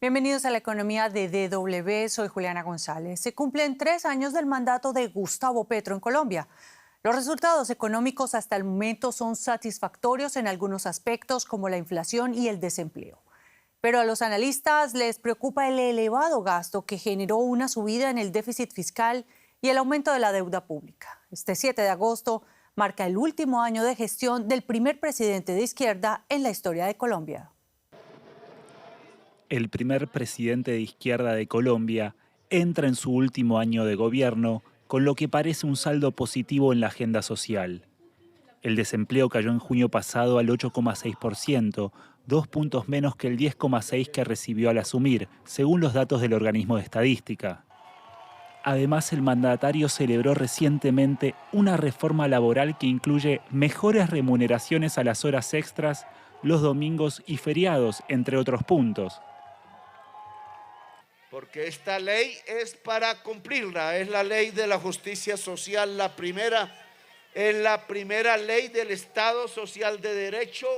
Bienvenidos a la economía de DW. Soy Juliana González. Se cumplen 3 años del mandato de Gustavo Petro en Colombia. Los resultados económicos hasta el momento son satisfactorios en algunos aspectos, como la inflación y el desempleo. Pero a los analistas les preocupa el elevado gasto que generó una subida en el déficit fiscal y el aumento de la deuda pública. Este 7 de agosto marca el último año de gestión del primer presidente de izquierda en la historia de Colombia. El primer presidente de izquierda de Colombia entra en su último año de gobierno con lo que parece un saldo positivo en la agenda social. El desempleo cayó en junio pasado al 8,6%, 2 puntos menos que el 10,6% que recibió al asumir, según los datos del organismo de estadística. Además, el mandatario celebró recientemente una reforma laboral que incluye mejores remuneraciones a las horas extras, los domingos y feriados, entre otros puntos. Porque esta ley es para cumplirla, es la ley de la justicia social, es la primera ley del Estado social de derecho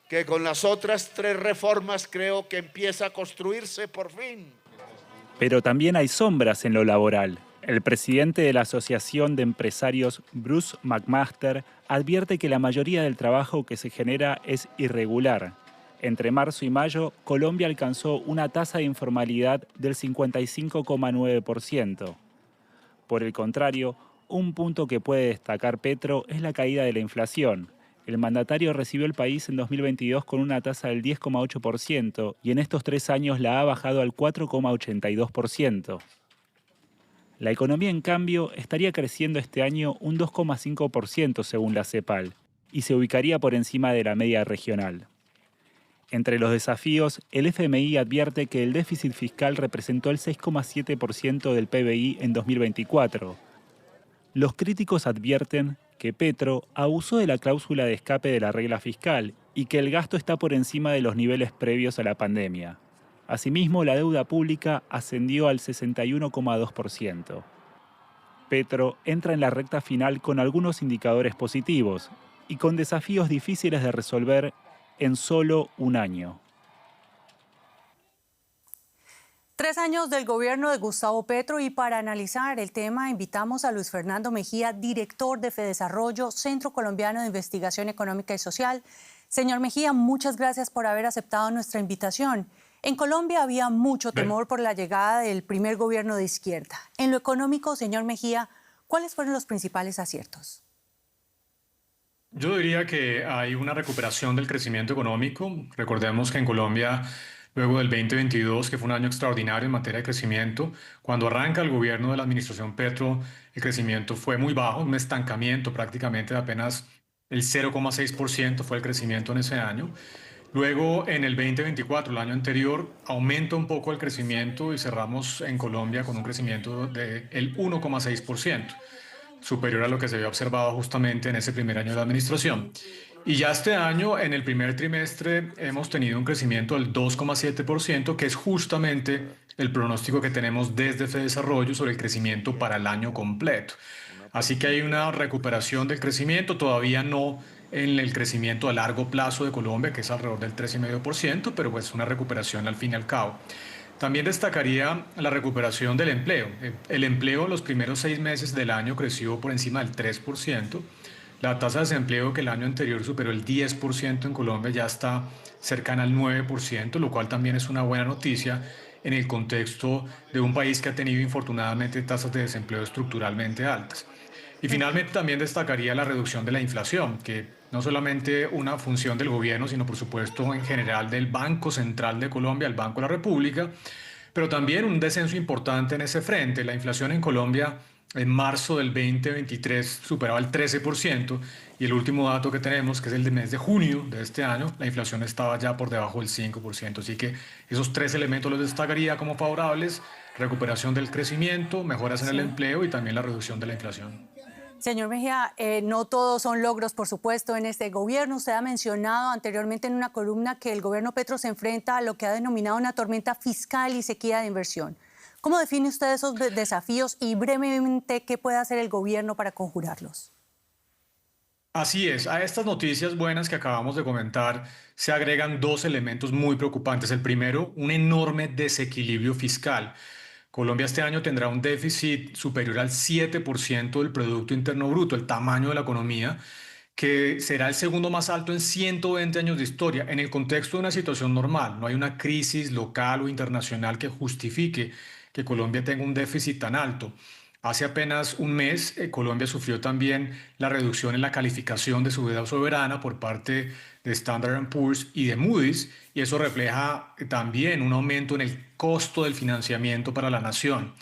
que con las otras 3 reformas creo que empieza a construirse por fin. Pero también hay sombras en lo laboral. El presidente de la Asociación de Empresarios, Bruce McMaster, advierte que la mayoría del trabajo que se genera es irregular. Entre marzo y mayo, Colombia alcanzó una tasa de informalidad del 55,9%. Por el contrario, un punto que puede destacar Petro es la caída de la inflación. El mandatario recibió el país en 2022 con una tasa del 10,8% y en estos 3 años la ha bajado al 4,82%. La economía, en cambio, estaría creciendo este año un 2,5% según la CEPAL y se ubicaría por encima de la media regional. Entre los desafíos, el FMI advierte que el déficit fiscal representó el 6,7% del PBI en 2024. Los críticos advierten que Petro abusó de la cláusula de escape de la regla fiscal y que el gasto está por encima de los niveles previos a la pandemia. Asimismo, la deuda pública ascendió al 61,2%. Petro entra en la recta final con algunos indicadores positivos y con desafíos difíciles de resolver en solo un año. 3 años del gobierno de Gustavo Petro, y para analizar el tema invitamos a Luis Fernando Mejía, director de FEDesarrollo, Centro Colombiano de Investigación Económica y Social. Señor Mejía, muchas gracias por haber aceptado nuestra invitación. En Colombia había mucho temor por la llegada del primer gobierno de izquierda. En lo económico, señor Mejía, ¿cuáles fueron los principales aciertos? Yo diría que hay una recuperación del crecimiento económico. Recordemos que en Colombia, luego del 2022, que fue un año extraordinario en materia de crecimiento, cuando arranca el gobierno de la administración Petro, el crecimiento fue muy bajo, un estancamiento prácticamente de apenas el 0,6% fue el crecimiento en ese año. Luego, en el 2024, el año anterior, aumenta un poco el crecimiento y cerramos en Colombia con un crecimiento del 1,6%. Superior a lo que se había observado justamente en ese primer año de la administración. Y ya este año, en el primer trimestre, hemos tenido un crecimiento del 2,7%, que es justamente el pronóstico que tenemos desde FEDesarrollo sobre el crecimiento para el año completo. Así que hay una recuperación del crecimiento, todavía no en el crecimiento a largo plazo de Colombia, que es alrededor del 3,5%, pero pues una recuperación al fin y al cabo. También destacaría la recuperación del empleo. El empleo en los primeros 6 meses del año creció por encima del 3%. La tasa de desempleo, que el año anterior superó el 10% en Colombia, ya está cercana al 9%, lo cual también es una buena noticia en el contexto de un país que ha tenido infortunadamente tasas de desempleo estructuralmente altas. Y finalmente también destacaría la reducción de la inflación, que no solamente una función del gobierno, sino por supuesto en general del Banco Central de Colombia, el Banco de la República, pero también un descenso importante en ese frente. La inflación en Colombia en marzo del 2023 superaba el 13% y el último dato que tenemos, que es el del mes de junio de este año, la inflación estaba ya por debajo del 5%. Así que esos 3 elementos los destacaría como favorables: recuperación del crecimiento, mejoras en el empleo y también la reducción de la inflación. Señor Mejía, no todos son logros, por supuesto, en este gobierno. Usted ha mencionado anteriormente en una columna que el gobierno Petro se enfrenta a lo que ha denominado una tormenta fiscal y sequía de inversión. ¿Cómo define usted esos desafíos y brevemente qué puede hacer el gobierno para conjurarlos? Así es, a estas noticias buenas que acabamos de comentar se agregan dos elementos muy preocupantes. El primero, un enorme desequilibrio fiscal. Colombia este año tendrá un déficit superior al 7% del Producto Interno Bruto, el tamaño de la economía, que será el segundo más alto en 120 años de historia, en el contexto de una situación normal. No hay una crisis local o internacional que justifique que Colombia tenga un déficit tan alto. Hace apenas un mes, Colombia sufrió también la reducción en la calificación de su deuda soberana por parte de Standard Poor's y de Moody's, y eso refleja también un aumento en el costo del financiamiento para la nación.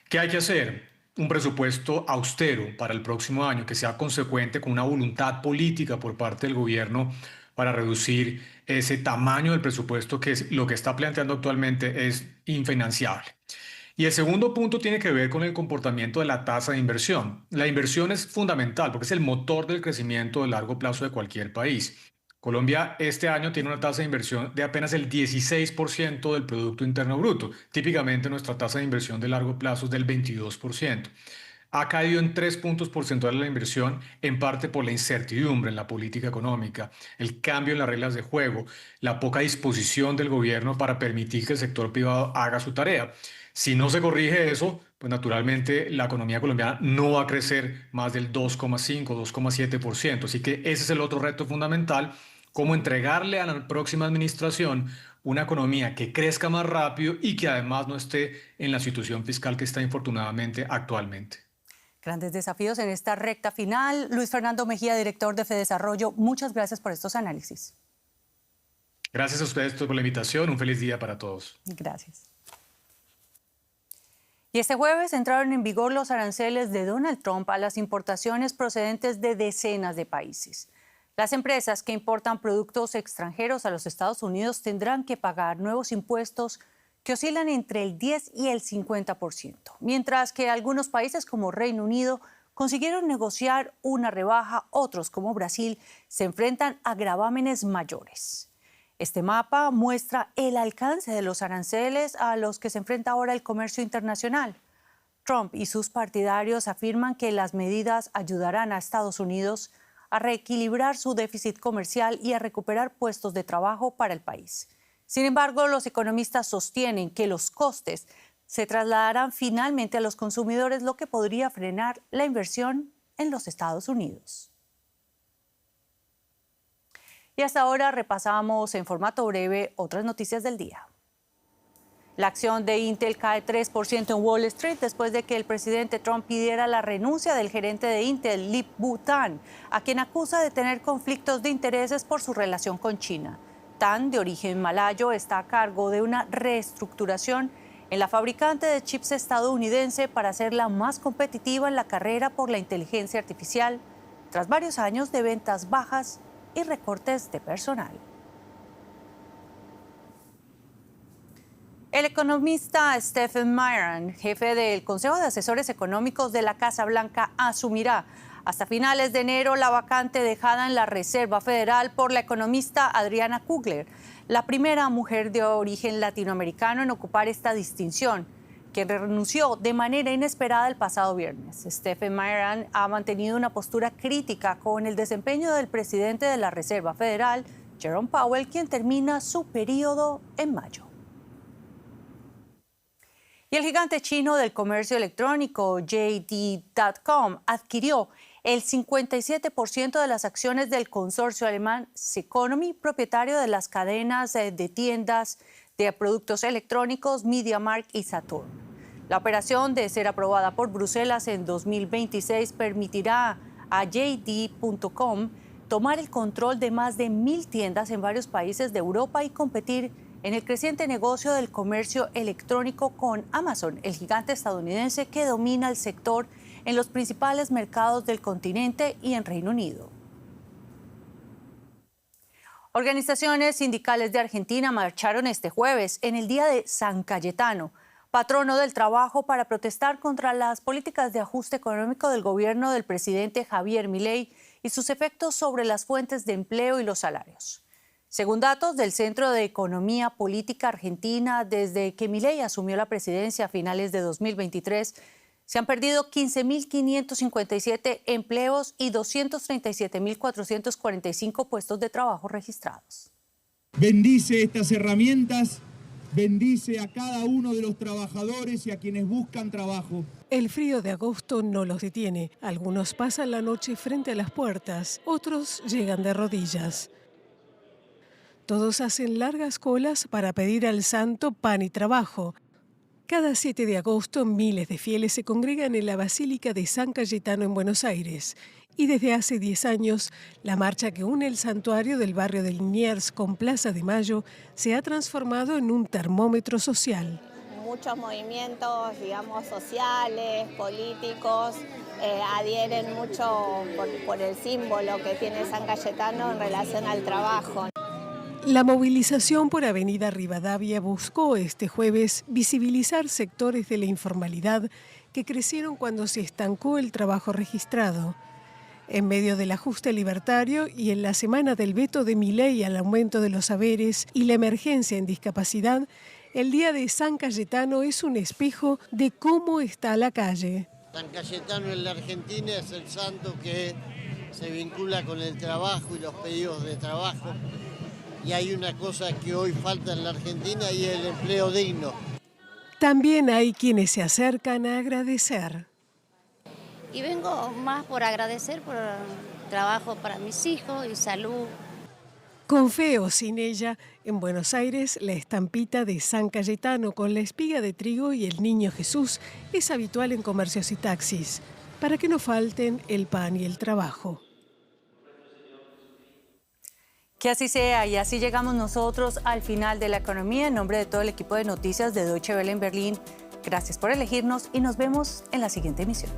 ¿Qué hay que hacer? Un presupuesto austero para el próximo año que sea consecuente con una voluntad política por parte del gobierno para reducir ese tamaño del presupuesto que es lo que está planteando actualmente es infinanciable. Y el segundo punto tiene que ver con el comportamiento de la tasa de inversión. La inversión es fundamental porque es el motor del crecimiento de largo plazo de cualquier país. Colombia este año tiene una tasa de inversión de apenas el 16% del Producto Interno Bruto. Típicamente nuestra tasa de inversión de largo plazo es del 22%. Ha caído en 3 puntos porcentuales la inversión, en parte por la incertidumbre en la política económica, el cambio en las reglas de juego, la poca disposición del gobierno para permitir que el sector privado haga su tarea. Si no se corrige eso, pues naturalmente la economía colombiana no va a crecer más del 2,5, 2,7%. Así que ese es el otro reto fundamental, cómo entregarle a la próxima administración una economía que crezca más rápido y que además no esté en la situación fiscal que está infortunadamente actualmente. Grandes desafíos en esta recta final. Luis Fernando Mejía, director de Fedesarrollo, muchas gracias por estos análisis. Gracias a ustedes por la invitación. Un feliz día para todos. Gracias. Y este jueves entraron en vigor los aranceles de Donald Trump a las importaciones procedentes de decenas de países. Las empresas que importan productos extranjeros a los Estados Unidos tendrán que pagar nuevos impuestos que oscilan entre el 10 y el 50%, mientras que algunos países como Reino Unido consiguieron negociar una rebaja, otros como Brasil se enfrentan a gravámenes mayores. Este mapa muestra el alcance de los aranceles a los que se enfrenta ahora el comercio internacional. Trump y sus partidarios afirman que las medidas ayudarán a Estados Unidos a reequilibrar su déficit comercial y a recuperar puestos de trabajo para el país. Sin embargo, los economistas sostienen que los costes se trasladarán finalmente a los consumidores, lo que podría frenar la inversión en los Estados Unidos. Y hasta ahora repasamos en formato breve otras noticias del día. La acción de Intel cae 3% en Wall Street después de que el presidente Trump pidiera la renuncia del gerente de Intel, Lip-Bu Tan, a quien acusa de tener conflictos de intereses por su relación con China. Tan, de origen malayo, está a cargo de una reestructuración en la fabricante de chips estadounidense para hacerla más competitiva en la carrera por la inteligencia artificial, tras varios años de ventas bajas y recortes de personal. El economista Stephen Miran, jefe del Consejo de Asesores Económicos de la Casa Blanca, asumirá hasta finales de enero la vacante dejada en la Reserva Federal por la economista Adriana Kugler, la primera mujer de origen latinoamericano en ocupar esta distinción, quien renunció de manera inesperada el pasado viernes. Stephen Miran ha mantenido una postura crítica con el desempeño del presidente de la Reserva Federal, Jerome Powell, quien termina su periodo en mayo. Y el gigante chino del comercio electrónico, JD.com, adquirió el 57% de las acciones del consorcio alemán Ceconomy, propietario de las cadenas de tiendas de productos electrónicos MediaMarkt y Saturn. La operación, de ser aprobada por Bruselas en 2026, permitirá a JD.com tomar el control de más de 1.000 tiendas en varios países de Europa y competir en el creciente negocio del comercio electrónico con Amazon, el gigante estadounidense que domina el sector en los principales mercados del continente y en Reino Unido. Organizaciones sindicales de Argentina marcharon este jueves en el Día de San Cayetano, patrono del trabajo, para protestar contra las políticas de ajuste económico del gobierno del presidente Javier Milei y sus efectos sobre las fuentes de empleo y los salarios. Según datos del Centro de Economía Política Argentina, desde que Milei asumió la presidencia a finales de 2023, Se han perdido 15.557 empleos y 237.445 puestos de trabajo registrados. Bendice estas herramientas, bendice a cada uno de los trabajadores y a quienes buscan trabajo. El frío de agosto no los detiene. Algunos pasan la noche frente a las puertas, otros llegan de rodillas. Todos hacen largas colas para pedir al santo pan y trabajo. Cada 7 de agosto, miles de fieles se congregan en la Basílica de San Cayetano en Buenos Aires. Y desde hace 10 años, la marcha que une el santuario del barrio de Liniers con Plaza de Mayo se ha transformado en un termómetro social. Muchos movimientos, digamos, sociales, políticos, adhieren mucho por el símbolo que tiene San Cayetano en relación al trabajo. La movilización por Avenida Rivadavia buscó este jueves visibilizar sectores de la informalidad que crecieron cuando se estancó el trabajo registrado. En medio del ajuste libertario y en la semana del veto de Milei al aumento de los saberes y la emergencia en discapacidad, el Día de San Cayetano es un espejo de cómo está la calle. San Cayetano en la Argentina es el santo que se vincula con el trabajo y los pedidos de trabajo. Y hay una cosa que hoy falta en la Argentina y es el empleo digno. También hay quienes se acercan a agradecer. Y vengo más por agradecer por trabajo para mis hijos y salud. Con fe o sin ella, en Buenos Aires, la estampita de San Cayetano con la espiga de trigo y el niño Jesús es habitual en comercios y taxis, para que no falten el pan y el trabajo. Que así sea, y así llegamos nosotros al final de la economía. En nombre de todo el equipo de noticias de Deutsche Welle en Berlín, gracias por elegirnos y nos vemos en la siguiente emisión.